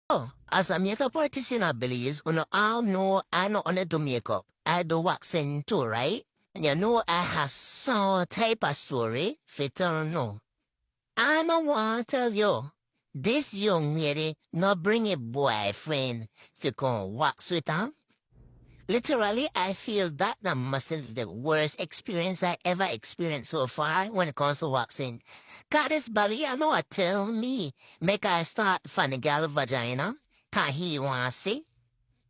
Oh, as a makeup artist in Belize, you know, I know I not only do makeup, I do waxing too, right? And you know I have some type of story, fit or no. I don't want to tell you, this young lady not bring a boyfriend to come wax with her. Literally, I feel that must be the worst experience I ever experienced so far when it comes to waxing. God, this belly, I know what tell me. Make I start funny gal vagina. Can he want to see?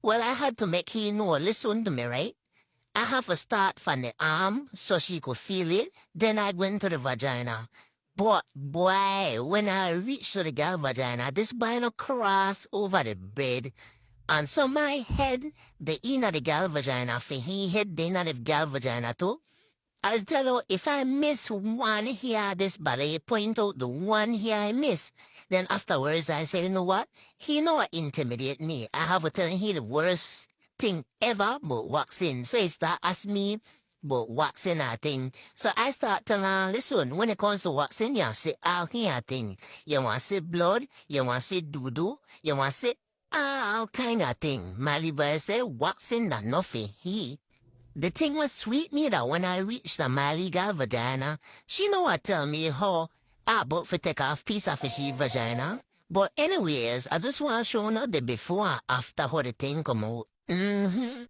Well, I had to make he know, listen to me, right? I have to start from the arm so she could feel it. Then I went to the vagina. But boy, when I reached to the gal vagina, this boy no cross over the bed. And so my head, the inner the gal vagina, for he head the inner the gal vagina too. I'll tell you, if I miss one here, this body point out the one here I miss. Then afterwards I say, you know what? He know what intimidate me. I have to tell him he the worst thing ever but waxing. So he start ask me but waxing a thing. So I start telling her, listen, when it comes to waxing, you see all here thing. You want to see blood, you want to see doo-doo, you want to see all kind of thing. My boy say, waxing that nothing he. The thing was sweet me that when I reached the Maliga vagina, she know what tell me how I about to take off piece of she vagina. But anyways, I just want to show her the before and after how the thing come out. Mm-hmm.